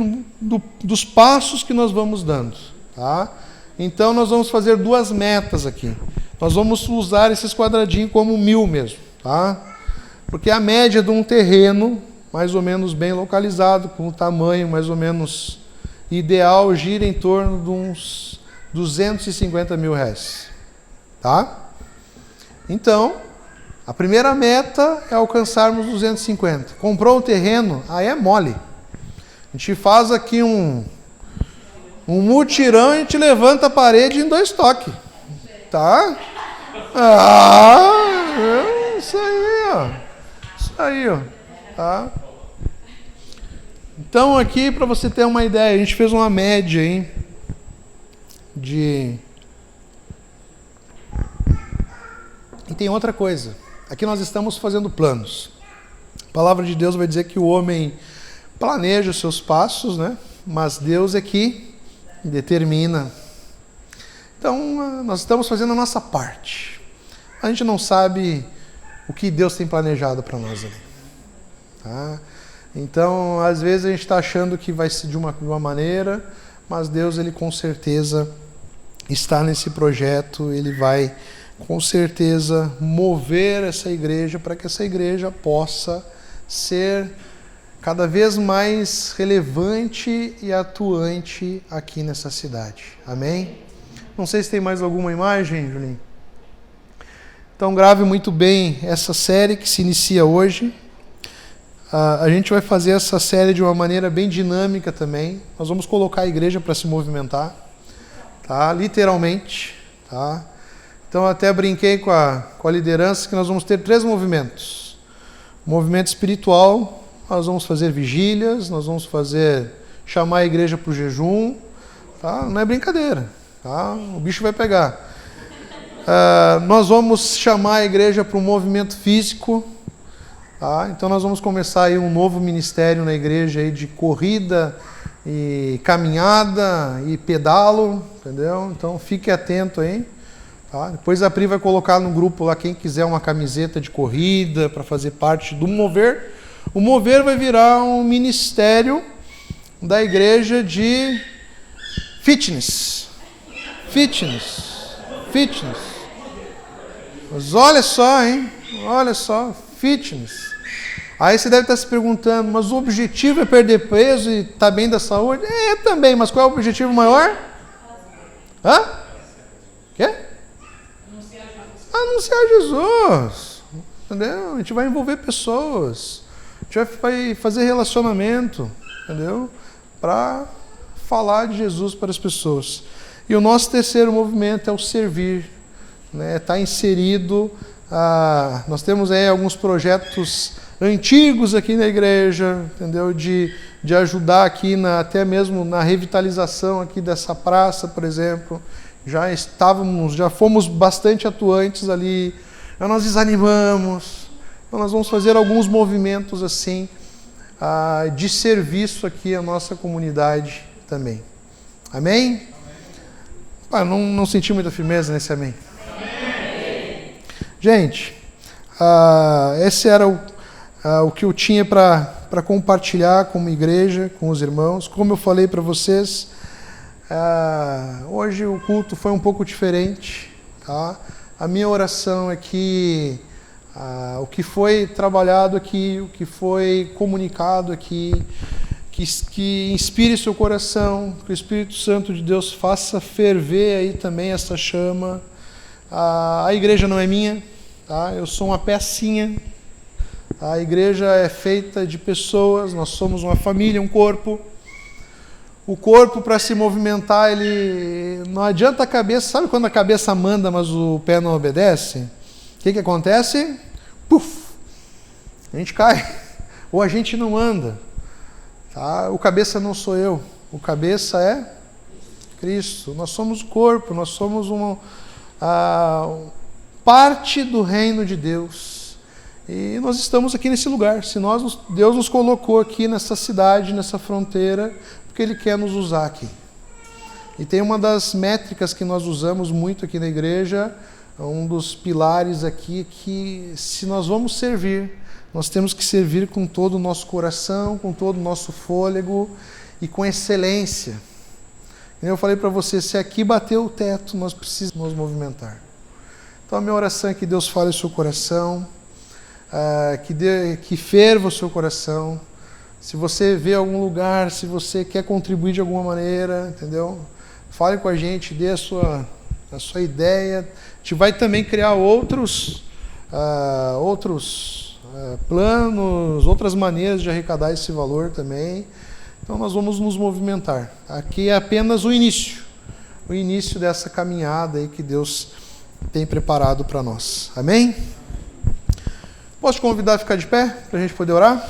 dos passos que nós vamos dando, tá? Então, nós vamos fazer 2 metas aqui. Nós vamos usar esses quadradinhos como 1.000 mesmo, tá? Porque a média de um terreno, mais ou menos bem localizado, com o tamanho mais ou menos ideal, gira em torno de uns R$250 mil, tá? Então, a primeira meta é alcançarmos 250. Comprou um terreno, aí é mole. A gente faz aqui um mutirão e a gente levanta a parede em 2 toques. Tá? Isso aí, ó. Tá? Então aqui, para você ter uma ideia, a gente fez uma média aí de... E tem outra coisa. Aqui nós estamos fazendo planos. A palavra de Deus vai dizer que o homem planeja os seus passos, né? Mas Deus é que determina. Então, nós estamos fazendo a nossa parte. A gente não sabe o que Deus tem planejado para nós ali. Tá? Então, às vezes a gente está achando que vai ser de uma maneira, mas Deus, Ele com certeza está nesse projeto, Ele vai com certeza mover essa igreja para que essa igreja possa ser cada vez mais relevante e atuante aqui nessa cidade. Amém? Não sei se tem mais alguma imagem, Julinho. Então grave muito bem essa série que se inicia hoje. A gente vai fazer essa série de uma maneira bem dinâmica também. Nós vamos colocar a igreja para se movimentar, tá? Literalmente, tá? Então até brinquei com a liderança que nós vamos ter 3 movimentos. O movimento espiritual, nós vamos fazer vigílias, nós vamos chamar a igreja para o jejum, tá? Não é brincadeira, tá? O bicho vai pegar. Nós vamos chamar a igreja para um movimento físico, tá? Então nós vamos começar aí um novo ministério na igreja aí de corrida e caminhada e pedalo, entendeu? Então fique atento aí. Tá? Depois a Pri vai colocar no grupo lá quem quiser uma camiseta de corrida para fazer parte do Mover. O Mover vai virar um ministério da igreja de fitness. Mas olha só, hein? Olha só, fitness. Aí você deve estar se perguntando, mas o objetivo é perder peso e estar bem da saúde? É também, mas qual é o objetivo maior? Hã? Quê? Anunciar Jesus. Entendeu? A gente vai envolver pessoas. A gente vai fazer relacionamento, entendeu? Para falar de Jesus para as pessoas. E o nosso terceiro movimento é o servir. Né? Está inserido. Nós temos aí alguns projetos antigos aqui na igreja, entendeu? De ajudar aqui até mesmo na revitalização aqui dessa praça, por exemplo. Já fomos bastante atuantes ali, nós desanimamos, então nós vamos fazer alguns movimentos assim, de serviço aqui à nossa comunidade também. Amém? Não senti muita firmeza nesse amém. Amém. Gente, esse era o que eu tinha para compartilhar como igreja, com os irmãos. Como eu falei para vocês, hoje o culto foi um pouco diferente, tá? A minha oração é que o que foi trabalhado aqui, o que foi comunicado aqui, que inspire seu coração, que o Espírito Santo de Deus faça ferver aí também essa chama. A igreja não é minha, tá? Eu sou uma pecinha. A igreja é feita de pessoas, nós somos uma família, um corpo. O corpo, para se movimentar, ele não adianta a cabeça. Sabe quando a cabeça manda, mas o pé não obedece? O que acontece? Puf! A gente cai. Ou a gente não anda. Tá? O cabeça não sou eu. O cabeça é Cristo. Nós somos o corpo. Nós somos uma parte do reino de Deus. E nós estamos aqui nesse lugar. Deus nos colocou aqui nessa cidade, nessa fronteira, porque Ele quer nos usar aqui. E tem uma das métricas que nós usamos muito aqui na igreja, um dos pilares aqui, que se nós vamos servir, nós temos que servir com todo o nosso coração, com todo o nosso fôlego e com excelência. E eu falei para você, se aqui bateu o teto, nós precisamos nos movimentar. Então a minha oração é que Deus fale o seu coração, que ferva o seu coração. Se você vê algum lugar, se você quer contribuir de alguma maneira, entendeu? Fale com a gente, dê a sua ideia. A gente vai também criar outros planos, outras maneiras de arrecadar esse valor também. Então nós vamos nos movimentar. Aqui é apenas o início dessa caminhada aí que Deus tem preparado para nós. Amém? Posso te convidar a ficar de pé para a gente poder orar?